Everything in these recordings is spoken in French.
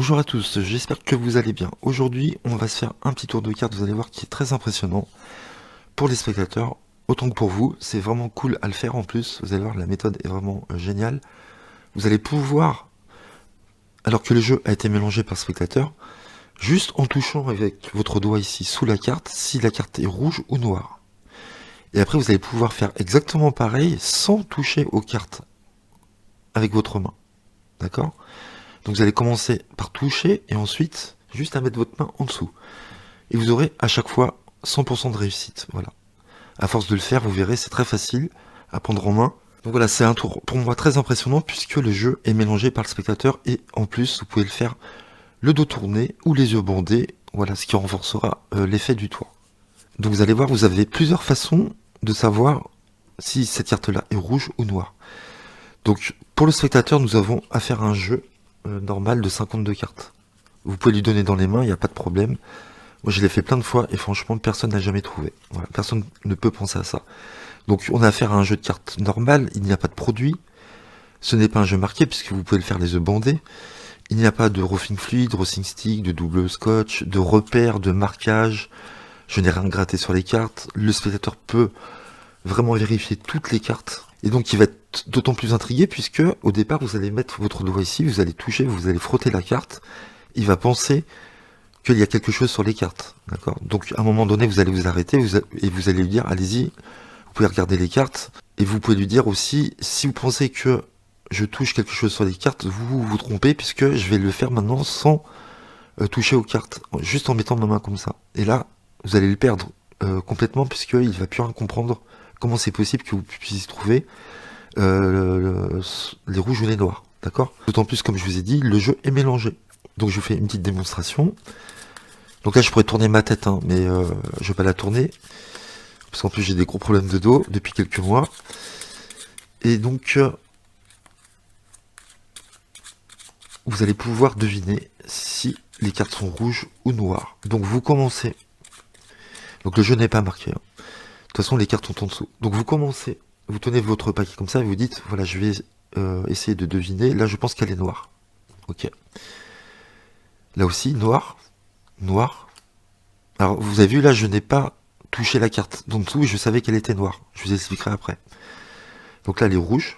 Bonjour à tous, j'espère que vous allez bien. Aujourd'hui, on va se faire un petit tour de cartes, vous allez voir, qui est très impressionnant pour les spectateurs, autant que pour vous. C'est vraiment cool à le faire en plus, vous allez voir, la méthode est vraiment géniale. Vous allez pouvoir, alors que le jeu a été mélangé par spectateur, juste en touchant avec votre doigt ici sous la carte, si la carte est rouge ou noire. Et après, vous allez pouvoir faire exactement pareil sans toucher aux cartes avec votre main. D'accord ? Donc vous allez commencer par toucher et ensuite juste à mettre votre main en dessous. Et vous aurez à chaque fois 100% de réussite. Voilà. À force de le faire, vous verrez, c'est très facile à prendre en main. Donc voilà, c'est un tour pour moi très impressionnant puisque le jeu est mélangé par le spectateur et en plus, vous pouvez le faire le dos tourné ou les yeux bandés. Voilà, ce qui renforcera l'effet du toit. Donc vous allez voir, vous avez plusieurs façons de savoir si cette carte-là est rouge ou noire. Donc pour le spectateur, nous avons à faire un jeu normal de 52 cartes. Vous pouvez lui donner dans les mains, il n'y a pas de problème. Moi je l'ai fait plein de fois et franchement personne n'a jamais trouvé. Voilà, personne ne peut penser à ça. Donc on a affaire à un jeu de cartes normal, il n'y a pas de produit. Ce n'est pas un jeu marqué puisque vous pouvez le faire les œufs bandés. Il n'y a pas de roughing fluide, roughing stick, de double scotch, de repères, de marquage. Je n'ai rien gratté sur les cartes. Le spectateur peut vraiment vérifier toutes les cartes. Et donc il va être d'autant plus intrigué puisque au départ vous allez mettre votre doigt ici, vous allez toucher, vous allez frotter la carte. Il va penser qu'il y a quelque chose sur les cartes. D'accord ? Donc à un moment donné vous allez vous arrêter et vous allez lui dire allez-y, vous pouvez regarder les cartes. Et vous pouvez lui dire aussi si vous pensez que je touche quelque chose sur les cartes, vous vous trompez puisque je vais le faire maintenant sans toucher aux cartes, juste en mettant ma main comme ça. Et là vous allez le perdre complètement puisqu'il va plus rien comprendre. Comment c'est possible que vous puissiez trouver les rouges ou les noirs, d'accord ? D'autant plus, comme je vous ai dit, le jeu est mélangé. Donc je vous fais une petite démonstration. Donc là, je pourrais tourner ma tête, hein, mais je vais pas la tourner. Parce qu'en plus, j'ai des gros problèmes de dos depuis quelques mois. Et donc, vous allez pouvoir deviner si les cartes sont rouges ou noires. Donc vous commencez. Donc le jeu n'est pas marqué, hein. De toute façon, les cartes sont en dessous. Donc vous commencez, vous tenez votre paquet comme ça et vous dites, voilà, je vais essayer de deviner. Là, je pense qu'elle est noire. Ok. Là aussi, noir, noir. Alors, vous avez vu, là, je n'ai pas touché la carte d'en dessous et je savais qu'elle était noire. Je vous expliquerai après. Donc là, elle est rouge.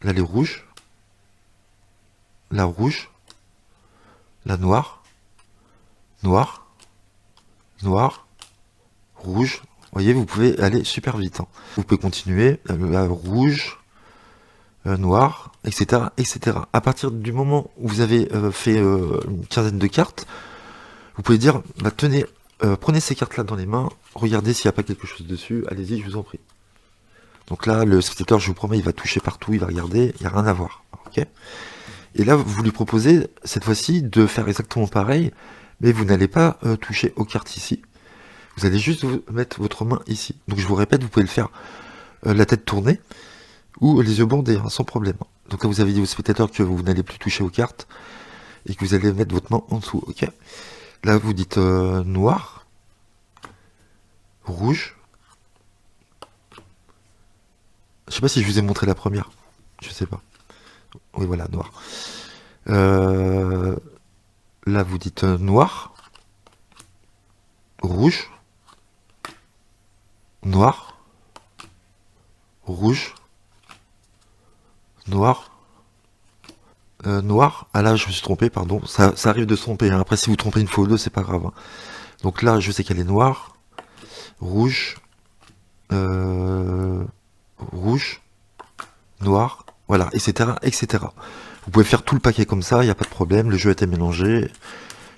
Là, elle est rouge. La rouge. La noire. Noir. Noir. Rouge. Vous voyez, vous pouvez aller super vite, hein. Vous pouvez continuer. La rouge. Noir, etc., etc. À partir du moment où vous avez fait une quinzaine de cartes, vous pouvez dire, bah, tenez, prenez ces cartes-là dans les mains, regardez s'il n'y a pas quelque chose dessus, allez-y, je vous en prie. Donc là, le spectateur, je vous promets, il va toucher partout, il va regarder, il n'y a rien à voir. Okay, et là, vous lui proposez, cette fois-ci, de faire exactement pareil, mais vous n'allez pas toucher aux cartes ici. Vous allez juste mettre votre main ici. Donc je vous répète, vous pouvez le faire la tête tournée, ou les yeux bandés, hein, sans problème. Donc là, vous avez dit au spectateur que vous n'allez plus toucher aux cartes, et que vous allez mettre votre main en dessous, ok ? Là, vous dites noir, rouge. Je sais pas si je vous ai montré la première. Je sais pas. Oui, voilà, noir. Là, vous dites noir, rouge, noir, rouge, noir, noir. Ah là, je me suis trompé, pardon. Ça arrive de se tromper, hein. Après, si vous trompez une fois ou deux, c'est pas grave, hein. Donc là, je sais qu'elle est noire, rouge, rouge, noir, voilà, etc., etc. Vous pouvez faire tout le paquet comme ça, il n'y a pas de problème, le jeu a été mélangé,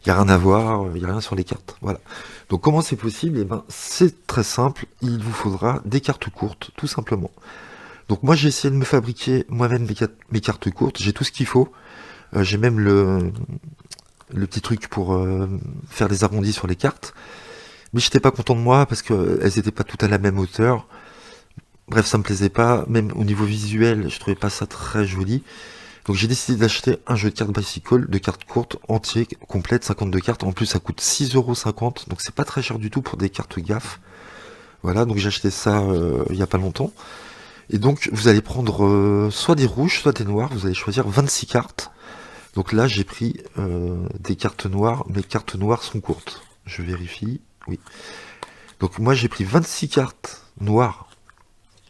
il n'y a rien à voir, il n'y a rien sur les cartes, voilà. Donc comment c'est possible ? Eh ben, c'est très simple, il vous faudra des cartes courtes, tout simplement. Donc moi j'ai essayé de me fabriquer moi-même mes cartes courtes, j'ai tout ce qu'il faut, j'ai même le petit truc pour faire des arrondis sur les cartes, mais j'étais pas content de moi parce que elles étaient pas toutes à la même hauteur. Bref, ça me plaisait pas, même au niveau visuel, je trouvais pas ça très joli. Donc j'ai décidé d'acheter un jeu de cartes Bicycle, de cartes courtes, entier, complète, 52 cartes. En plus, ça coûte 6,50 €, donc c'est pas très cher du tout pour des cartes gaffe. Voilà, donc j'ai acheté ça il y a pas longtemps. Et donc, vous allez prendre soit des rouges, soit des noirs, vous allez choisir 26 cartes. Donc là, j'ai pris des cartes noires. Mes cartes noires sont courtes. Je vérifie. Oui. Donc moi, j'ai pris 26 cartes noires.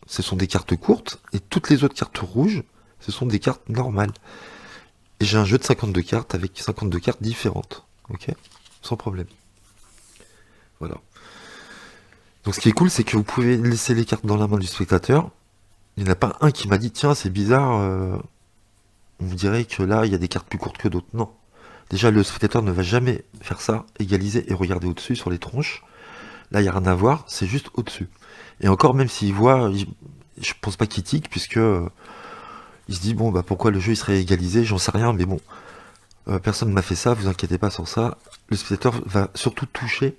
Ce sont des cartes courtes. Et toutes les autres cartes rouges, ce sont des cartes normales. Et j'ai un jeu de 52 cartes avec 52 cartes différentes. Ok? Sans problème. Voilà. Donc ce qui est cool, c'est que vous pouvez laisser les cartes dans la main du spectateur. Il n'y en a pas un qui m'a dit, tiens, c'est bizarre, on me dirait que là, il y a des cartes plus courtes que d'autres. Non. Déjà, le spectateur ne va jamais faire ça, égaliser et regarder au-dessus sur les tronches. Là, il n'y a rien à voir, c'est juste au-dessus. Et encore, même s'il voit, je pense pas qu'il tique, puisque il se dit, bon, bah pourquoi le jeu il serait égalisé, j'en sais rien, mais bon, personne ne m'a fait ça, vous inquiétez pas sur ça. Le spectateur va surtout toucher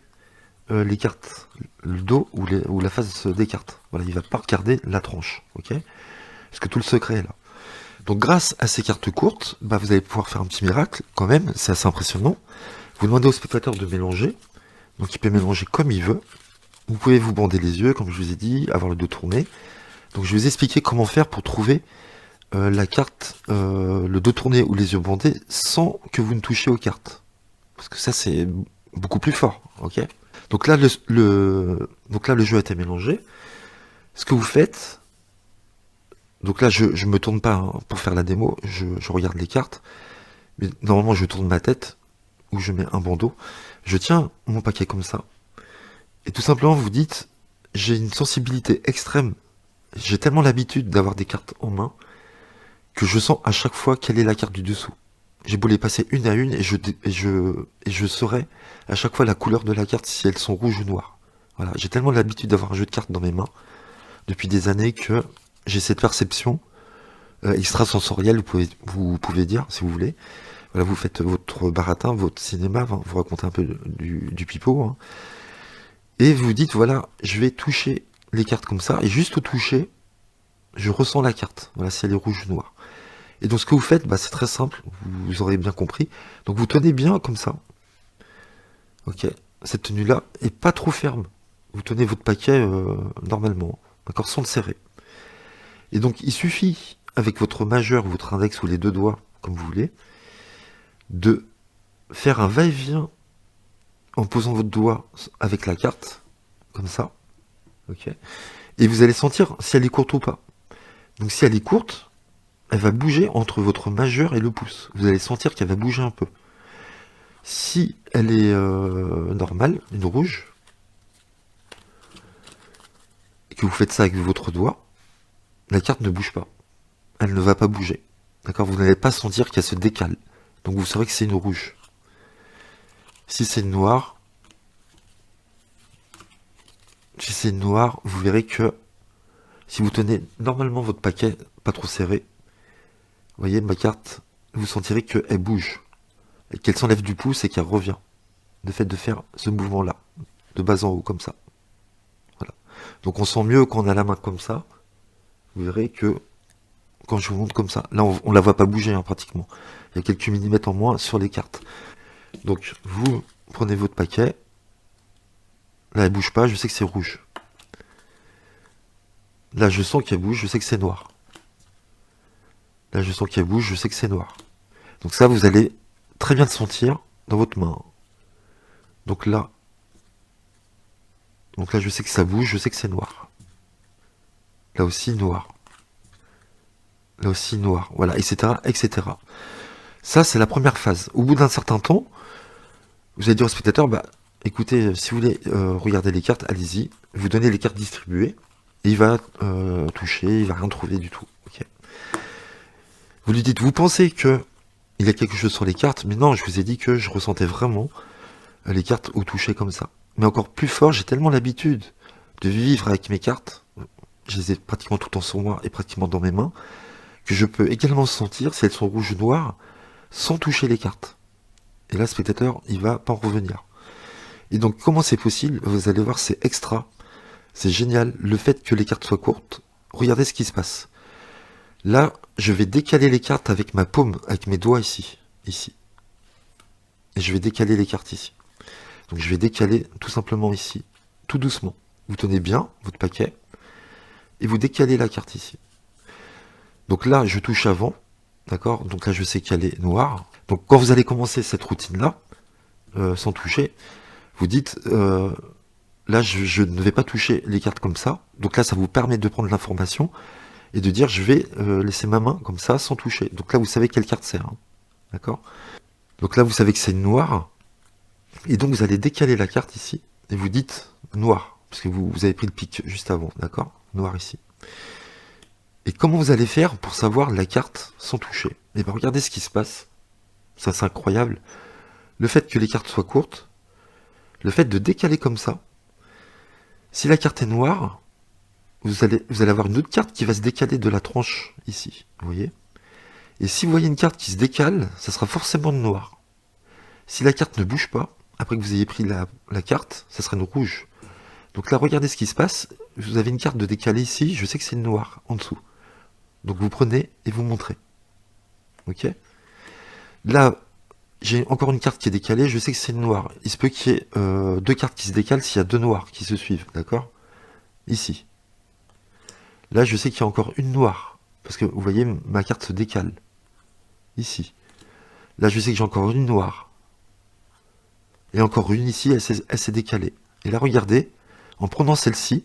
les cartes, le dos ou la face des cartes. Voilà, il va pas regarder la tranche, ok? Parce que tout le secret est là. Donc grâce à ces cartes courtes, bah, vous allez pouvoir faire un petit miracle, quand même, c'est assez impressionnant. Vous demandez au spectateur de mélanger, donc il peut mélanger comme il veut. Vous pouvez vous bander les yeux, comme je vous ai dit, avoir le dos tourné. Donc je vais vous expliquer comment faire pour trouver la carte, le dos tourné ou les yeux bandés, sans que vous ne touchiez aux cartes. Parce que ça c'est beaucoup plus fort, ok? Donc là, le jeu a été mélangé. Ce que vous faites, donc là, je me tourne pas hein, pour faire la démo, je regarde les cartes, mais normalement, je tourne ma tête, ou je mets un bandeau, je tiens mon paquet comme ça, et tout simplement, vous dites, j'ai une sensibilité extrême, j'ai tellement l'habitude d'avoir des cartes en main, que je sens à chaque fois quelle est la carte du dessous. J'ai beau les passer une à une, et je saurai à chaque fois la couleur de la carte, si elles sont rouges ou noires. Voilà, j'ai tellement l'habitude d'avoir un jeu de cartes dans mes mains, depuis des années, que j'ai cette perception extrasensorielle, vous pouvez dire, si vous voulez. Voilà, vous faites votre baratin, votre cinéma, hein, vous racontez un peu du pipeau, hein, et vous dites, voilà, je vais toucher les cartes comme ça, et juste au toucher, je ressens la carte, voilà, si elle est rouge ou noire. Et donc ce que vous faites, bah, c'est très simple, vous aurez bien compris. Donc vous tenez bien comme ça, ok, cette tenue-là est pas trop ferme. Vous tenez votre paquet normalement, d'accord, sans le serrer. Et donc il suffit, avec votre majeur, votre index ou les deux doigts, comme vous voulez, de faire un va-et-vient en posant votre doigt avec la carte, comme ça, ok. Et vous allez sentir si elle est courte ou pas. Donc si elle est courte, elle va bouger entre votre majeur et le pouce. Vous allez sentir qu'elle va bouger un peu. Si elle est normale, une rouge, et que vous faites ça avec votre doigt, la carte ne bouge pas. Elle ne va pas bouger. D'accord? Vous n'allez pas sentir qu'elle se décale. Donc vous saurez que c'est une rouge. Si c'est une noire, vous verrez que si vous tenez normalement votre paquet pas trop serré, vous voyez ma carte, vous sentirez qu'elle bouge. Et qu'elle s'enlève du pouce et qu'elle revient. Le fait de faire ce mouvement-là, de bas en haut, comme ça. Voilà. Donc on sent mieux quand on a la main comme ça. Vous verrez que quand je vous montre comme ça, là on la voit pas bouger hein, pratiquement. Il y a quelques millimètres en moins sur les cartes. Donc vous prenez votre paquet. Là elle bouge pas, je sais que c'est rouge. Là je sens qu'elle bouge, je sais que c'est noir. Là je sens qu'elle bouge, je sais que c'est noir. Donc ça vous allez très bien le sentir dans votre main. Donc là je sais que ça bouge, je sais que c'est noir. Là aussi noir. Là aussi noir. Voilà, etc. etc. Ça c'est la première phase. Au bout d'un certain temps, vous allez dire au spectateur, bah écoutez, si vous voulez regarder les cartes, allez-y. Vous donnez les cartes distribuées. Et il va toucher, il va rien trouver du tout. Okay. Vous lui dites, vous pensez que il y a quelque chose sur les cartes, mais non, je vous ai dit que je ressentais vraiment les cartes au toucher comme ça. Mais encore plus fort, j'ai tellement l'habitude de vivre avec mes cartes, je les ai pratiquement tout le temps sur moi et pratiquement dans mes mains, que je peux également sentir si elles sont rouges ou noires, sans toucher les cartes. Et là, le spectateur, il va pas en revenir. Et donc, comment c'est possible? Vous allez voir, c'est extra. C'est génial. Le fait que les cartes soient courtes, regardez ce qui se passe. Là, je vais décaler les cartes avec ma paume, avec mes doigts ici. Ici. Et je vais décaler les cartes ici. Donc je vais décaler tout simplement ici. Tout doucement. Vous tenez bien votre paquet. Et vous décalez la carte ici. Donc là, je touche avant. D'accord? Donc là, je sais qu'elle est noire. Donc quand vous allez commencer cette routine-là, sans toucher, vous dites, là, je ne vais pas toucher les cartes comme ça. Donc là, ça vous permet de prendre l'information et de dire, je vais laisser ma main comme ça, sans toucher. Donc là, vous savez quelle carte c'est. Hein. D'accord? Donc là, vous savez que c'est une noire. Et donc, vous allez décaler la carte ici. Et vous dites noir. Parce que vous avez pris le pic juste avant. D'accord? Noir ici. Et comment vous allez faire pour savoir la carte sans toucher? Et bien, regardez ce qui se passe. Ça, c'est incroyable. Le fait que les cartes soient courtes, le fait de décaler comme ça, si la carte est noire, vous allez avoir une autre carte qui va se décaler de la tranche ici, vous voyez. Et si vous voyez une carte qui se décale, ça sera forcément une noire. Si la carte ne bouge pas, après que vous ayez pris la carte, ça sera une rouge. Donc là, regardez ce qui se passe. Vous avez une carte de décalé ici, je sais que c'est une noire en dessous. Donc vous prenez et vous montrez. Ok. Là, j'ai encore une carte qui est décalée, je sais que c'est une noire. Il se peut qu'il y ait deux cartes qui se décalent s'il y a deux noirs qui se suivent, d'accord? Ici. Là, je sais qu'il y a encore une noire, parce que vous voyez, ma carte se décale. Ici. Là, je sais que j'ai encore une noire. Et encore une ici, elle s'est décalée. Et là, regardez, en prenant celle-ci,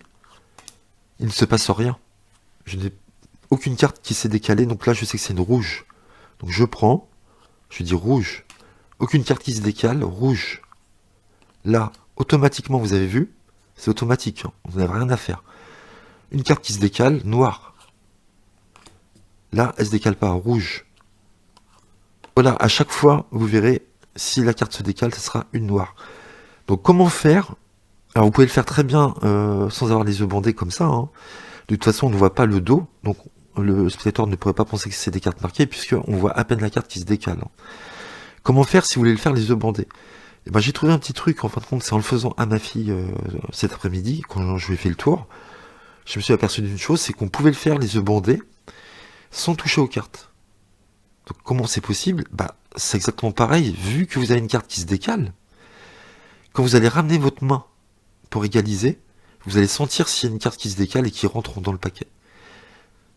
il ne se passe rien. Je n'ai aucune carte qui s'est décalée, donc là, je sais que c'est une rouge. Donc je prends, je dis rouge. Aucune carte qui se décale, rouge. Là, automatiquement, vous avez vu, c'est automatique, hein, vous n'avez rien à faire. Une carte qui se décale, noir. Là, elle se décale pas, rouge. Voilà, à chaque fois, vous verrez, si la carte se décale, ce sera une noire. Donc comment faire? Alors vous pouvez le faire très bien sans avoir les yeux bandés comme ça. Hein. De toute façon, on ne voit pas le dos, donc le spectateur ne pourrait pas penser que c'est des cartes marquées, puisqu'on voit à peine la carte qui se décale. Hein. Comment faire si vous voulez le faire les yeux bandés? Eh ben, j'ai trouvé un petit truc, en fin de compte, c'est en le faisant à ma fille cet après-midi, quand je lui ai fait le tour. Je me suis aperçu d'une chose, c'est qu'on pouvait le faire les yeux bandés sans toucher aux cartes. Donc comment c'est possible? Bah, c'est exactement pareil, vu que vous avez une carte qui se décale, quand vous allez ramener votre main pour égaliser, vous allez sentir s'il y a une carte qui se décale et qui rentre dans le paquet.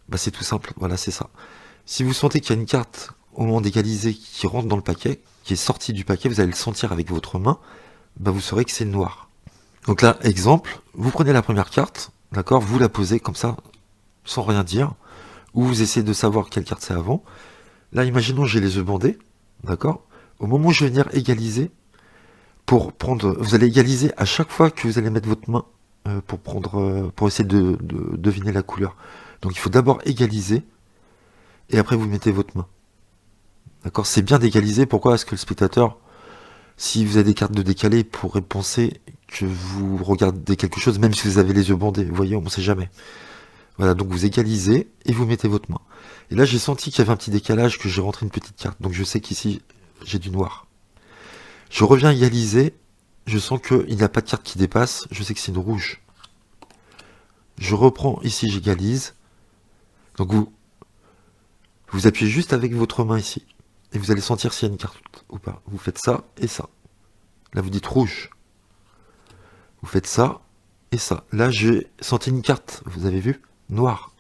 Bah, c'est tout simple, voilà, c'est ça. Si vous sentez qu'il y a une carte au moment d'égaliser qui rentre dans le paquet, qui est sortie du paquet, vous allez le sentir avec votre main, bah, vous saurez que c'est noir. Donc là, exemple, vous prenez la première carte, d'accord, vous la posez comme ça, sans rien dire, ou vous essayez de savoir quelle carte c'est avant. Là, imaginons j'ai les yeux bandés, d'accord. Au moment où je vais venir égaliser, vous allez égaliser à chaque fois que vous allez mettre votre main pour essayer de deviner la couleur. Donc il faut d'abord égaliser, et après vous mettez votre main. D'accord. C'est bien d'égaliser. Pourquoi? Parce que le spectateur, si vous avez des cartes de décalé, pourrait penser que vous regardez quelque chose, même si vous avez les yeux bandés. Vous voyez, on ne sait jamais. Voilà, donc vous égalisez et vous mettez votre main. Et là, j'ai senti qu'il y avait un petit décalage, que j'ai rentré une petite carte. Donc je sais qu'ici, j'ai du noir. Je reviens égaliser. Je sens qu'il n'y a pas de carte qui dépasse. Je sais que c'est une rouge. Je reprends ici, j'égalise. Donc vous appuyez juste avec votre main ici. Et vous allez sentir s'il y a une carte ou pas. Vous faites ça et ça. Là, vous dites rouge. Vous faites ça et ça. Là, j'ai senti une carte. Vous avez vu? Noir.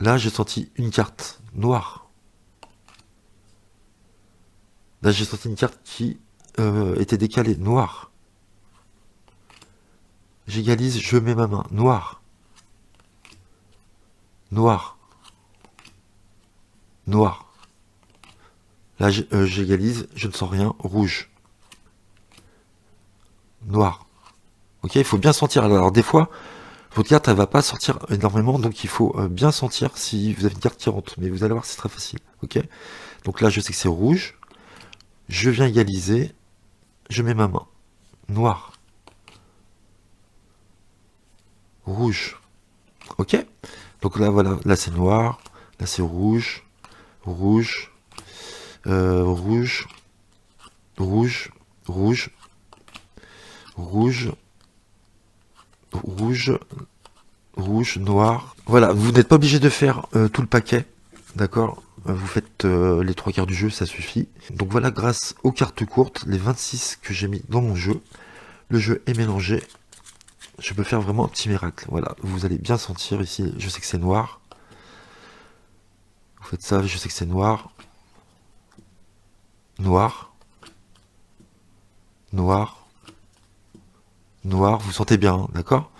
Là, j'ai senti une carte. Noire. Là, j'ai senti une carte qui était décalée. Noire. J'égalise, je mets ma main. Noir. Noir. Noir. Là, j'égalise, je ne sens rien. Rouge. Noir. Ok, il faut bien sentir. Alors des fois, votre carte, elle va pas sortir énormément, donc il faut bien sentir si vous avez une carte qui rentre. Mais vous allez voir, c'est très facile. Ok. Donc là, je sais que c'est rouge. Je viens égaliser. Je mets ma main. Noir. Rouge. Ok. Donc là, voilà. Là, c'est noir. Là, c'est rouge. Rouge. Rouge. Rouge. Rouge. Rouge. Rouge. Rouge, noir. Voilà, vous n'êtes pas obligé de faire tout le paquet, d'accord? Vous faites les 3 quarts du jeu, ça suffit. Donc voilà, grâce aux cartes courtes, les 26 que j'ai mis dans mon jeu, le jeu est mélangé. Je peux faire vraiment un petit miracle. Voilà, vous allez bien sentir ici, je sais que c'est noir. Vous faites ça, je sais que c'est noir. Noir. Noir. Noir, vous sentez bien, hein, d'accord?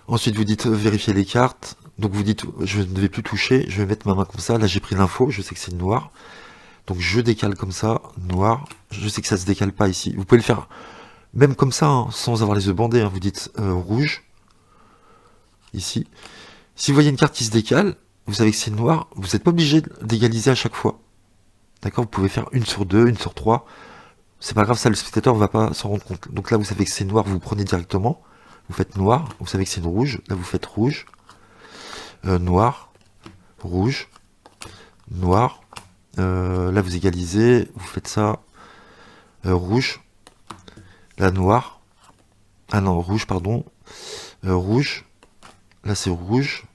Ensuite, vous dites vérifier les cartes. Donc vous dites, je ne vais plus toucher, je vais mettre ma main comme ça. Là, j'ai pris l'info, je sais que c'est noir. Donc je décale comme ça, noir. Je sais que ça se décale pas ici. Vous pouvez le faire même comme ça, hein, sans avoir les yeux bandés. Hein. Vous dites rouge, ici. Si vous voyez une carte qui se décale, vous savez que c'est noir, vous n'êtes pas obligé d'égaliser à chaque fois. D'accord? Vous pouvez faire une sur deux, une sur trois. C'est pas grave, ça, le spectateur ne va pas s'en rendre compte. Donc là, vous savez que c'est noir, vous prenez directement. Vous faites noir, vous savez que c'est une rouge. Là, vous faites rouge. Noir. Rouge. Noir. Là, vous égalisez. Vous faites ça. Rouge. Là, noir. Ah non, rouge, pardon. Rouge. Là, c'est rouge.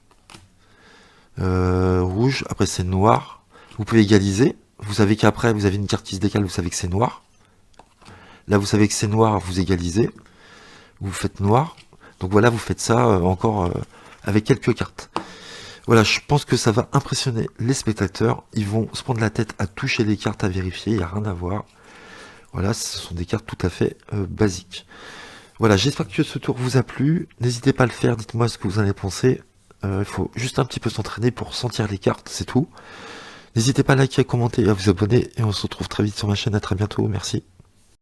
Rouge. Après, c'est noir. Vous pouvez égaliser. Vous savez qu'après, vous avez une carte qui se décale. Vous savez que c'est noir. Là, vous savez que c'est noir. Vous égalisez. Vous faites noir. Donc voilà, vous faites ça encore avec quelques cartes. Voilà, je pense que ça va impressionner les spectateurs. Ils vont se prendre la tête à toucher les cartes, à vérifier. Il n'y a rien à voir. Voilà, ce sont des cartes tout à fait basiques. Voilà, j'espère que ce tour vous a plu. N'hésitez pas à le faire, dites-moi ce que vous en avez pensé. Il faut juste un petit peu s'entraîner pour sentir les cartes, c'est tout. N'hésitez pas à liker, à commenter et à vous abonner. Et on se retrouve très vite sur ma chaîne. À très bientôt, merci.